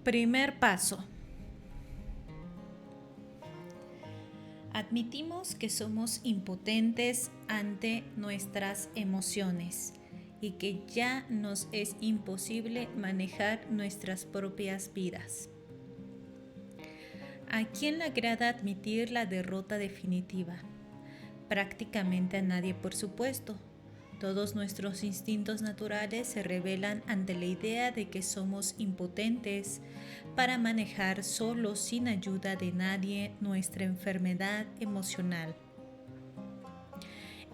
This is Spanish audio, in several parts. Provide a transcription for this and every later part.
Primer paso. Admitimos que somos impotentes ante nuestras emociones y que ya nos es imposible manejar nuestras propias vidas. ¿A quién le agrada admitir la derrota definitiva? Prácticamente a nadie, por supuesto. Todos nuestros instintos naturales se rebelan ante la idea de que somos impotentes para manejar solos, sin ayuda de nadie, nuestra enfermedad emocional.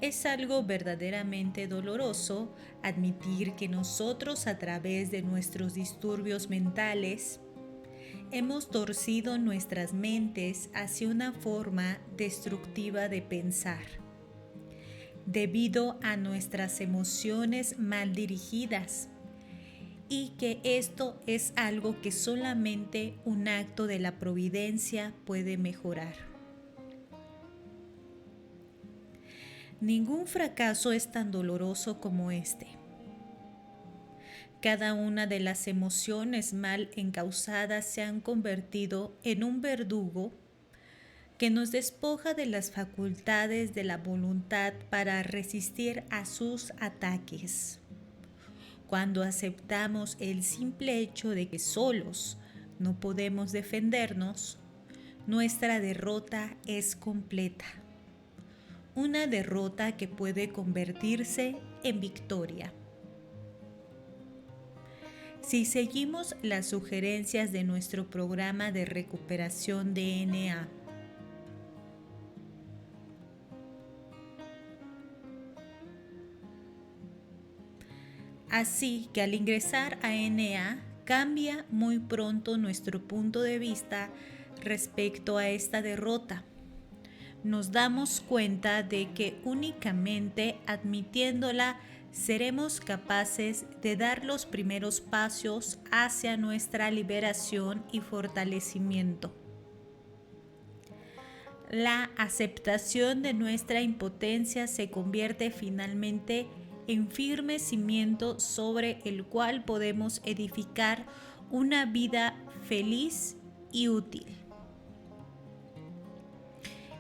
Es algo verdaderamente doloroso admitir que nosotros, a través de nuestros disturbios mentales, hemos torcido nuestras mentes hacia una forma destructiva de pensar, debido a nuestras emociones mal dirigidas, y que esto es algo que solamente un acto de la providencia puede mejorar. Ningún fracaso es tan doloroso como este. Cada una de las emociones mal encausadas se han convertido en un verdugo que nos despoja de las facultades de la voluntad para resistir a sus ataques. Cuando aceptamos el simple hecho de que solos no podemos defendernos, nuestra derrota es completa. Una derrota que puede convertirse en victoria. Si seguimos las sugerencias de nuestro programa de recuperación DNA, así que al ingresar a NA cambia muy pronto nuestro punto de vista respecto a esta derrota. Nos damos cuenta de que únicamente admitiéndola seremos capaces de dar los primeros pasos hacia nuestra liberación y fortalecimiento. La aceptación de nuestra impotencia se convierte finalmente en firme cimiento sobre el cual podemos edificar una vida feliz y útil.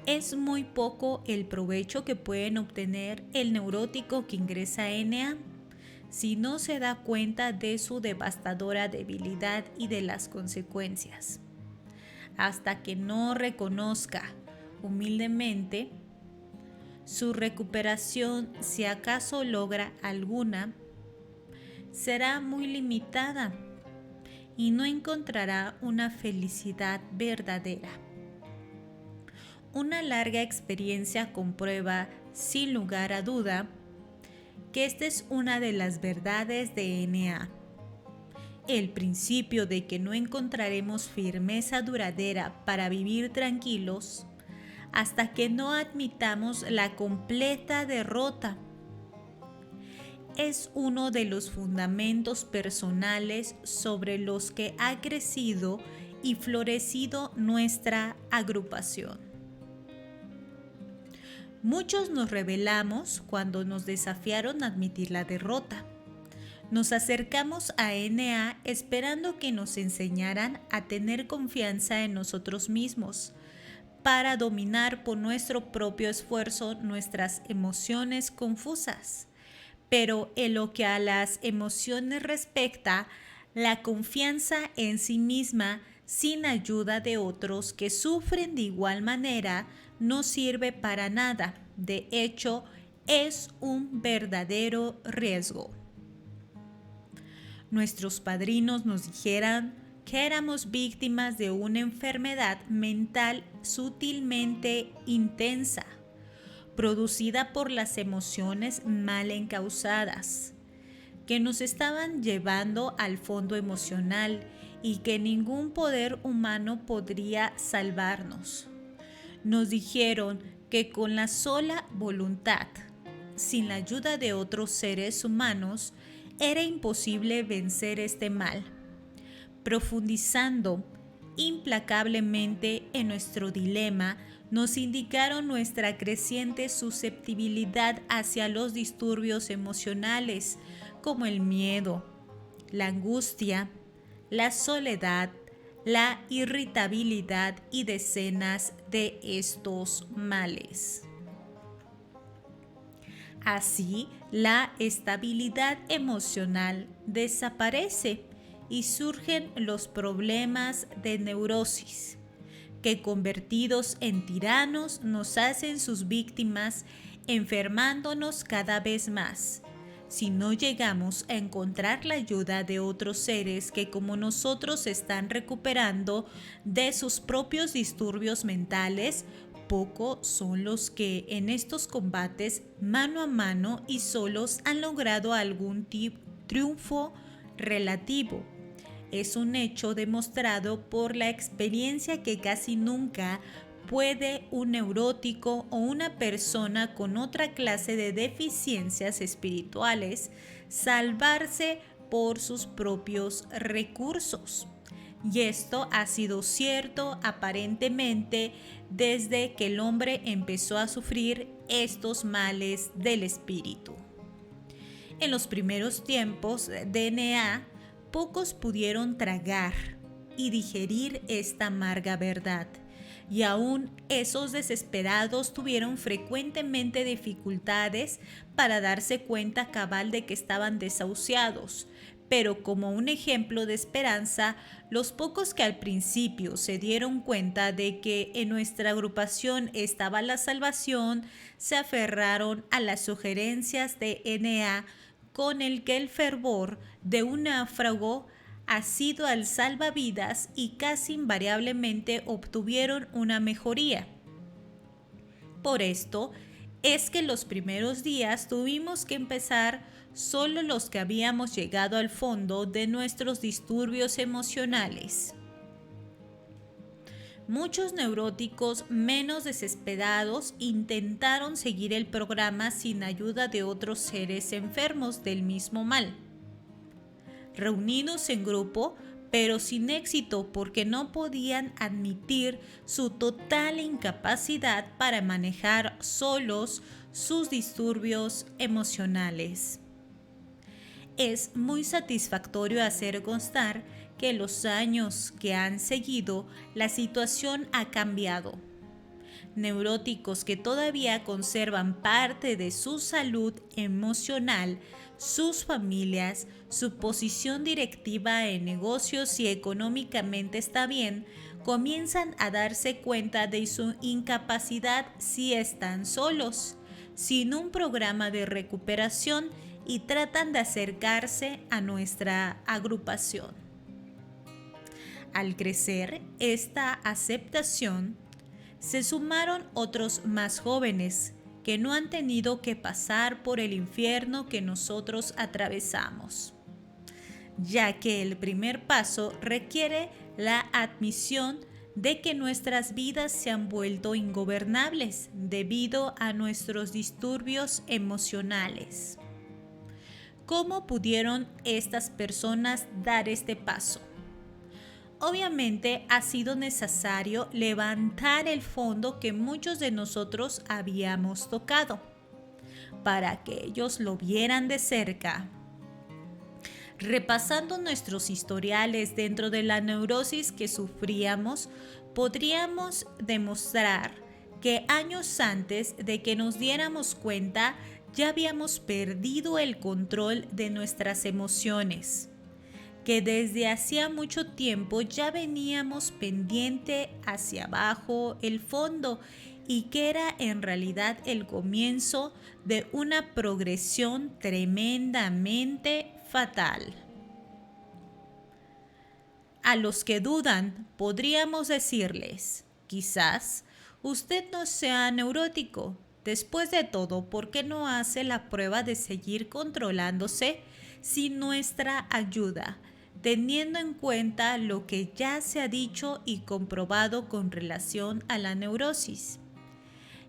Es muy poco el provecho que pueden obtener el neurótico que ingresa a NA si no se da cuenta de su devastadora debilidad y de las consecuencias. Hasta que no reconozca humildemente su recuperación, si acaso logra alguna, será muy limitada y no encontrará una felicidad verdadera. Una larga experiencia comprueba, sin lugar a duda, que esta es una de las verdades de NA. El principio de que no encontraremos firmeza duradera para vivir tranquilos hasta que no admitamos la completa derrota. Es uno de los fundamentos personales sobre los que ha crecido y florecido nuestra agrupación. Muchos nos rebelamos cuando nos desafiaron a admitir la derrota. Nos acercamos a NA esperando que nos enseñaran a tener confianza en nosotros mismos, para dominar por nuestro propio esfuerzo nuestras emociones confusas. Pero en lo que a las emociones respecta, la confianza en sí misma, sin ayuda de otros que sufren de igual manera, no sirve para nada. De hecho, es un verdadero riesgo. Nuestros padrinos nos dijeron que éramos víctimas de una enfermedad mental sutilmente intensa, producida por las emociones mal encausadas, que nos estaban llevando al fondo emocional y que ningún poder humano podría salvarnos. Nos dijeron que con la sola voluntad, sin la ayuda de otros seres humanos, era imposible vencer este mal. Profundizando implacablemente en nuestro dilema, nos indicaron nuestra creciente susceptibilidad hacia los disturbios emocionales, como el miedo, la angustia, la soledad, la irritabilidad y decenas de estos males. Así, la estabilidad emocional desaparece y surgen los problemas de neurosis, que convertidos en tiranos nos hacen sus víctimas, enfermándonos cada vez más. Si no llegamos a encontrar la ayuda de otros seres que como nosotros están recuperando de sus propios disturbios mentales, pocos son los que en estos combates mano a mano y solos han logrado algún triunfo relativo. Es un hecho demostrado por la experiencia que casi nunca puede un neurótico o una persona con otra clase de deficiencias espirituales salvarse por sus propios recursos. Y esto ha sido cierto aparentemente desde que el hombre empezó a sufrir estos males del espíritu. En los primeros tiempos de NA, pocos pudieron tragar y digerir esta amarga verdad, y aún esos desesperados tuvieron frecuentemente dificultades para darse cuenta cabal de que estaban desahuciados. Pero como un ejemplo de esperanza, los pocos que al principio se dieron cuenta de que en nuestra agrupación estaba la salvación, se aferraron a las sugerencias de NA con el que el fervor de un náufrago ha sido al salvavidas y casi invariablemente obtuvieron una mejoría. Por esto es que los primeros días tuvimos que empezar solo los que habíamos llegado al fondo de nuestros disturbios emocionales. Muchos neuróticos menos desesperados intentaron seguir el programa sin ayuda de otros seres enfermos del mismo mal, reunidos en grupo, pero sin éxito porque no podían admitir su total incapacidad para manejar solos sus disturbios emocionales. Es muy satisfactorio hacer constar que en los años que han seguido la situación ha cambiado. Neuróticos que todavía conservan parte de su salud emocional, sus familias, su posición directiva en negocios y económicamente está bien, comienzan a darse cuenta de su incapacidad si están solos, sin un programa de recuperación, y tratan de acercarse a nuestra agrupación. Al crecer esta aceptación, se sumaron otros más jóvenes que no han tenido que pasar por el infierno que nosotros atravesamos, ya que el primer paso requiere la admisión de que nuestras vidas se han vuelto ingobernables debido a nuestros disturbios emocionales. ¿Cómo pudieron estas personas dar este paso? Obviamente ha sido necesario levantar el fondo que muchos de nosotros habíamos tocado, para que ellos lo vieran de cerca. Repasando nuestros historiales dentro de la neurosis que sufríamos, podríamos demostrar que años antes de que nos diéramos cuenta, ya habíamos perdido el control de nuestras emociones, que desde hacía mucho tiempo ya veníamos pendiente hacia abajo el fondo y que era en realidad el comienzo de una progresión tremendamente fatal. A los que dudan, podríamos decirles, quizás usted no sea neurótico. Después de todo, ¿por qué no hace la prueba de seguir controlándose sin nuestra ayuda, teniendo en cuenta lo que ya se ha dicho y comprobado con relación a la neurosis?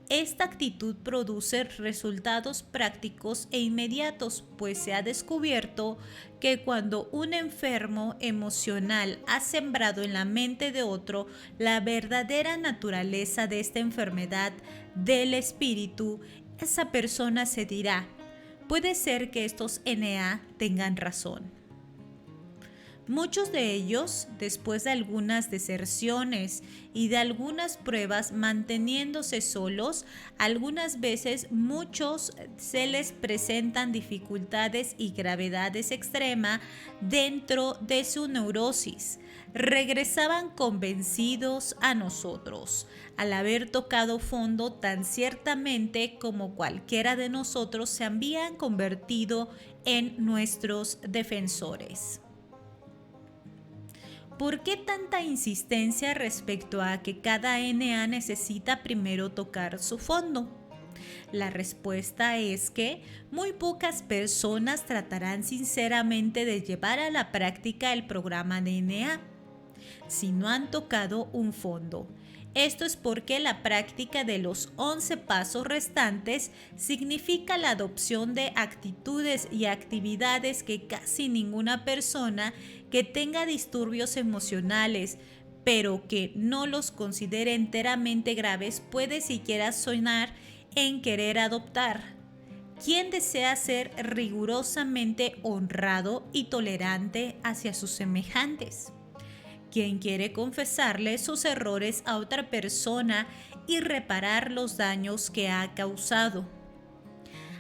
Esta actitud produce resultados prácticos e inmediatos, pues se ha descubierto que cuando un enfermo emocional ha sembrado en la mente de otro la verdadera naturaleza de esta enfermedad del espíritu, esa persona se dirá, puede ser que estos NA tengan razón. Muchos de ellos, después de algunas deserciones y de algunas pruebas manteniéndose solos, algunas veces muchos se les presentan dificultades y gravedades extremas dentro de su neurosis. Regresaban convencidos a nosotros, al haber tocado fondo tan ciertamente como cualquiera de nosotros se habían convertido en nuestros defensores. ¿Por qué tanta insistencia respecto a que cada NA necesita primero tocar su fondo? La respuesta es que muy pocas personas tratarán sinceramente de llevar a la práctica el programa de NA si no han tocado un fondo. Esto es porque la práctica de los 11 pasos restantes significa la adopción de actitudes y actividades que casi ninguna persona que tenga disturbios emocionales, pero que no los considere enteramente graves, puede siquiera soñar en querer adoptar. ¿Quién desea ser rigurosamente honrado y tolerante hacia sus semejantes? ¿Quién quiere confesarle sus errores a otra persona y reparar los daños que ha causado?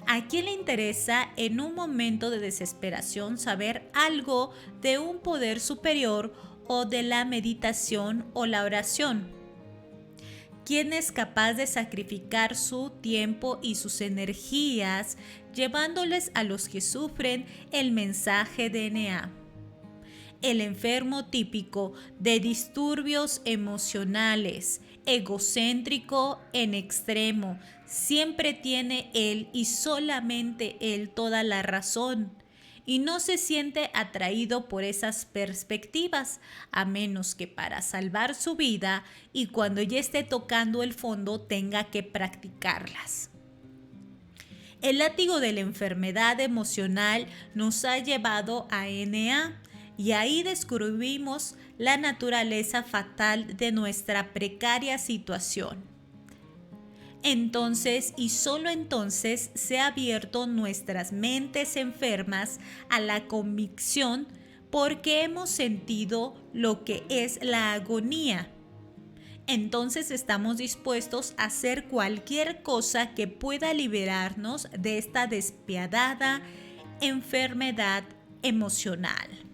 ¿A quién le interesa en un momento de desesperación saber algo de un poder superior o de la meditación o la oración? ¿Quién es capaz de sacrificar su tiempo y sus energías llevándoles a los que sufren el mensaje de NA? El enfermo típico de disturbios emocionales, egocéntrico en extremo, siempre tiene él y solamente él toda la razón y no se siente atraído por esas perspectivas, a menos que para salvar su vida y cuando ya esté tocando el fondo tenga que practicarlas. El látigo de la enfermedad emocional nos ha llevado a NA, y ahí descubrimos la naturaleza fatal de nuestra precaria situación. Entonces y solo entonces se ha abierto nuestras mentes enfermas a la convicción porque hemos sentido lo que es la agonía. Entonces estamos dispuestos a hacer cualquier cosa que pueda liberarnos de esta despiadada enfermedad emocional.